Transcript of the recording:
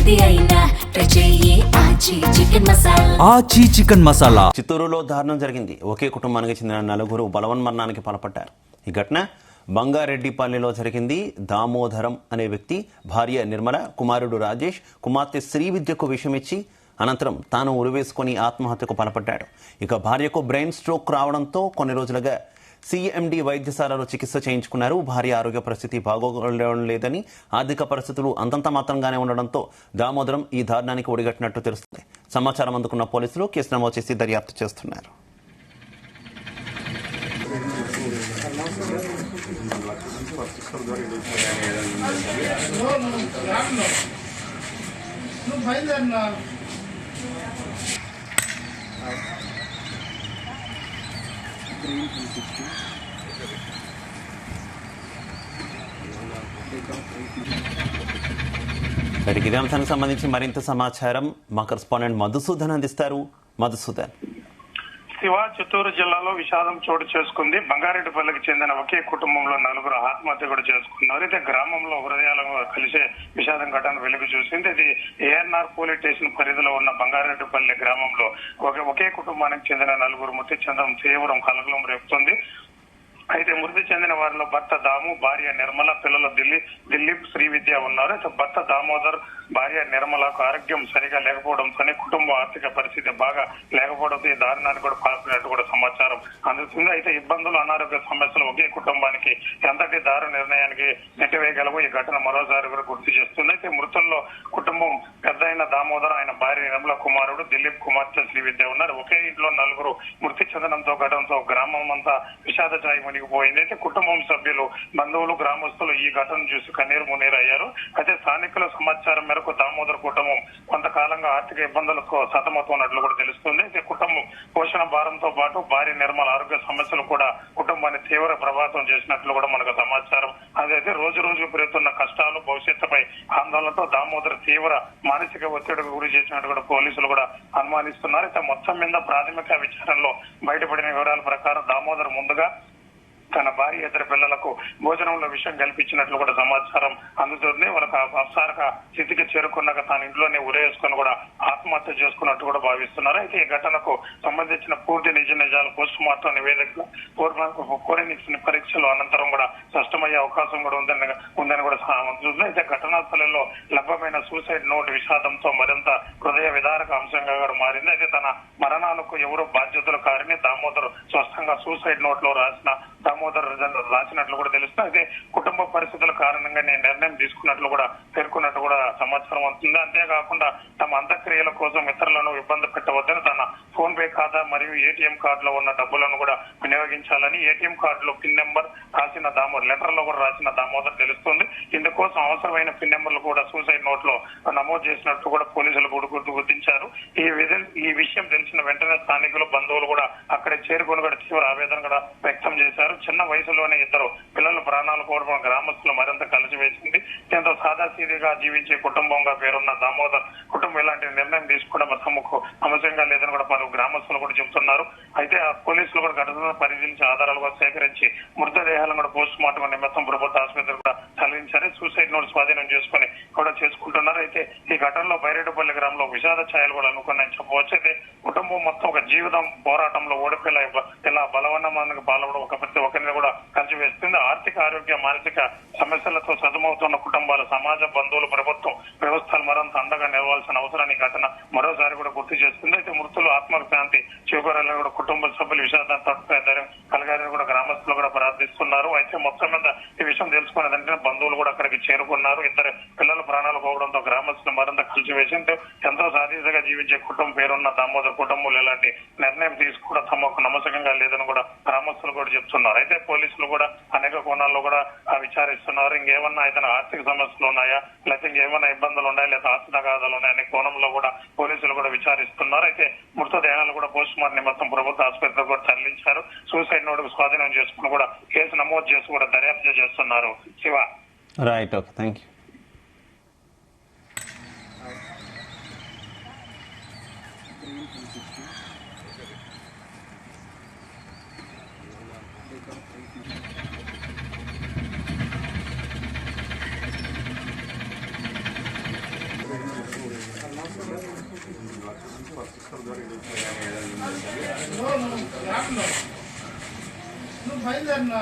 ఏది అయినా ట్రై చెయ్యి ఆచి చికెన్ మసాలా. చిత్తూరులో దారుణం జరిగింది. ఒకే కుటుంబానికి చెందిన నలుగురు బలవన్మరణానికి పాల్పడ్డారు. ఈ ఘటన బంగారెడ్డిపల్లిలో జరిగింది. దామోదరం అనే వ్యక్తి భార్య నిర్మల, కుమారుడు రాజేష్, కుమార్తె శ్రీవిద్యకు విషమిచ్చి అనంతరం తాను ఉరివేసుకుని ఆత్మహత్యకు పాల్పడ్డాడు. ఇక భార్యకు బ్రెయిన్ స్ట్రోక్ రావడంతో కొన్ని రోజులుగా CMD వైద్యశాలలో చికిత్స చేయించుకున్నారు. భార్య ఆరోగ్య పరిస్థితి బాగోగడం లేదని, ఆర్థిక పరిస్థితులు అంతంత మాత్రంగానే ఉండడంతో దామోదరం ఈ దారుణానికి ఒడిగట్టినట్టు తెలుస్తుంది. సమాచారం అందుకున్న పోలీసులు కేసు నమోదు చేసి దర్యాప్తు చేస్తున్నారు. ఇదే అంశానికి సంబంధించి మరింత సమాచారం మా కరెస్పాండెంట్ మధుసూదన్ అందిస్తారు. మధుసూదన్. శివ, చిత్తూరు జిల్లాలో విషాదం చోటు చేసుకుంది. బంగారెడ్డిపల్లికి చెందిన ఒకే కుటుంబంలో నలుగురు ఆత్మహత్య కూడా చేసుకున్నారు. అయితే గ్రామంలో హృదయాలు కలిసే విషాదం ఘటన వెలుగు చూసింది. ఇది ANR పోలీస్ స్టేషన్ పరిధిలో ఉన్న బంగారెడ్డిపల్లి గ్రామంలో ఒకే కుటుంబానికి చెందిన నలుగురు మృతి చెందడం తీవ్రం కలకలం రేపుతుంది. అయితే మృతి చెందిన వారిలో భర్త దాము, భార్య నిర్మల, పిల్లలు దిలీప్, శ్రీవిద్య ఉన్నారు. అయితే భర్త దామోదర్, భార్య నిర్మలకు ఆరోగ్యం సరిగా లేకపోవడంతోనే కుటుంబ ఆర్థిక పరిస్థితి బాగా లేకపోవడంతో ఈ దారుణానికి కూడా పాల్పడినట్టు కూడా సమాచారం అందుతుంది. అయితే ఇబ్బందులు, అనారోగ్య సమస్యలు ఒకే కుటుంబానికి ఎంతటి దారుణ నిర్ణయానికి నెట్టివేయగలవో ఈ ఘటన మరోసారి కూడా గుర్తు చేస్తుంది. అయితే మృతుల్లో కుటుంబం పెద్ద అయిన దామోదర్, ఆయన భార్య నిర్మల, కుమారుడు దిలీప్, కుమార్తె శ్రీవిద్య ఉన్నారు. ఒకే ఇంట్లో నలుగురు మృతి చెందడంతో ఘటనతో గ్రామం అంతా విషాద ఛాయ మునిగిపోయింది. అయితే కుటుంబం సభ్యులు, బంధువులు, గ్రామస్తులు ఈ ఘటన చూసి కన్నీరు మున్నీరయ్యారు. అయితే స్థానికుల సమాచారం మేరకు దామోదర్ కుటుంబం కొంతకాలంగా ఆర్థిక ఇబ్బందులతో సతమవుతున్నట్లు కూడా తెలుస్తుంది. అయితే కుటుంబం పోషణ భారంతో పాటు భార్య నిర్మల ఆరోగ్య సమస్యలు కూడా కుటుంబాన్ని తీవ్ర ప్రభావితం చేసినట్లు కూడా మనకు సమాచారం. అదైతే రోజు రోజుకు పెరుగుతున్న కష్టాలు, భవిష్యత్తుపై ఆందోళనతో దామోదర్ తీవ్ర మానసిక ఒత్తిడికి గురి చేసినట్టు కూడా పోలీసులు కూడా అనుమానిస్తున్నారు. అయితే మొత్తం మీద ప్రాథమిక విచారణలో బయటపడిన వివరాల ప్రకారం దామోదర్ ముందుగా తన భార్య, ఇద్దరు పిల్లలకు భోజనంలో విషయం కల్పించినట్లు కూడా సమాచారం అందుతుంది. వాళ్ళకి అప్సారక స్థితికి చేరుకున్నాక తాను ఇంట్లోనే ఉరేసుకొని కూడా ఆత్మహత్య చేసుకున్నట్టు కూడా భావిస్తున్నారు. అయితే ఈ ఘటనకు సంబంధించిన పూర్తి నిజాలు పోస్ట్ మార్టం నివేదిక, ఫోరెన్సిక్ పరీక్షలు అనంతరం కూడా స్పష్టమయ్యే అవకాశం కూడా ఉందని కూడా అందుతుంది. అయితే ఘటనా స్థలంలో లభ్యమైన సూసైడ్ నోట్ విషాదంతో మరింత హృదయ విదారక అంశంగా కూడా మారింది. అయితే తన మరణాలకు ఎవరు బాధ్యతలు కారని దామోదర్ స్పష్టంగా సూసైడ్ నోట్ లో రాసినట్లు కూడా తెలుస్తుంది. అయితే కుటుంబ పరిస్థితుల కారణంగా నేను నిర్ణయం తీసుకున్నట్లు కూడా పేర్కొన్నట్టు కూడా సమాచారం అవుతుంది. అంతేకాకుండా తమ అంత్యక్రియల కోసం ఇతరులను ఇబ్బంది పెట్టవద్దని తన ఫోన్ పే ఖాతా మరియు ATM కార్డులో ఉన్న డబ్బులను కూడా వినియోగించాలని ATM కార్డులో పిన్ నెంబర్ రాసిన లెటర్ లో కూడా రాసిన దామోదర్ తెలుస్తుంది. ఇందుకోసం అవసరమైన పిన్ నెంబర్లు కూడా సూసైడ్ నోట్ లో నమోదు చేసినట్టు కూడా పోలీసులు గుర్తించారు. ఈ విషయం తెలిసిన వెంటనే స్థానికులు, బంధువులు కూడా అక్కడ చేరుకుని కూడా తీవ్ర ఆవేదన కూడా వ్యక్తం చేశారు. చిన్న వయసులోనే ఇద్దరు పిల్లల ప్రాణాలు కోల్పోవడం గ్రామస్తులు మరింత కలిసివేసింది. ఎంతో సాదాసీదిగా జీవించే కుటుంబంగా పేరున్న దామోదర్ కుటుంబం ఇలాంటి నిర్ణయం తీసుకోవడం తమకు అవసరంగా లేదని కూడా పలు గ్రామస్తులు కూడా చెబుతున్నారు. అయితే ఆ పోలీసులు కూడా ఘటనను పరిశీలించి ఆధారాలుగా సేకరించి మృతదేహాలను కూడా పోస్ట్ మార్టం నిమిత్తం ప్రభుత్వ ఆసుపత్రికి కూడా తరలించారు. సూసైడ్ నోట్ స్వాధీనం చేసుకుని కూడా చేసుకుంటున్నారు. అయితే ఈ ఘటనలో బైరెడ్డిపల్లి గ్రామంలో విషాద ఛాయలు కూడా అనుకున్నాయని చెప్పవచ్చు. అయితే కుటుంబం మొత్తం ఒక జీవితం పోరాటంలో ఓడిపోయేలా ఇలా బలవన్నమానికి పాల్గొనడం ప్రతి ఒక్కరిని కూడా కలిసివేస్తుంది. ఆర్థిక, ఆరోగ్య, మానసిక సమస్యలతో సతమవుతున్న కుటుంబాలు, సమాజ, బంధువులు, ప్రభుత్వం వ్యవస్థలు మరింత అండగా నిలవాల్సిన అవసరాన్ని ఘటన మరోసారి కూడా గుర్తు చేస్తుంది. అయితే మృతులు ఆత్మకు శాంతి చేకూరాలని కూడా కుటుంబ సభ్యులు విషాదాన్ని తట్టుకునే కలగాలని కూడా గ్రామస్తులు కూడా ప్రార్థిస్తున్నారు. అయితే మొత్తం మీద ఈ విషయం తెలుసుకునే వెంటనే బంధువులు కూడా అక్కడికి చేరుకున్నారు. ఇద్దరు పిల్లల ప్రాణాలు పోవడంతో గ్రామస్తులు మరింత కలిసివేసింది. ఎంతో సాధిగా జీవించే కుటుంబం పేరున్న దామోదర్ కుటుంబంలో ఇలాంటి నిర్ణయం తీసుకోవడం తమకు నమ్మకంగా లేదని కూడా గ్రామస్తులు కూడా చెప్తున్నారు. అయితే పోలీసులు కూడా అనేక కోణాల్లో కూడా విచారిస్తున్నారు. ఇంకేమన్నా అయితే ఆర్థిక సమస్యలు ఉన్నాయా, లేకపోతే ఇంకేమన్నా ఇబ్బందులు ఉన్నాయా, లేదా ఆస్తి తగాదాలు ఉన్నాయా అనే కోణంలో కూడా పోలీసులు కూడా విచారిస్తున్నారు. అయితే మృతదేహాలు కూడా పోస్ట్ మార్టం నిమిత్తం ప్రభుత్వ ఆసుపత్రికి కూడా తరలించారు. సూసైడ్ నోట్ స్వాధీనం చేసుకుని కూడా కేసు నమోదు చేసి కూడా దర్యాప్తు చేస్తున్నారు. Shiva. Right, okay, thank you. నువ్వు బయలుదేరినా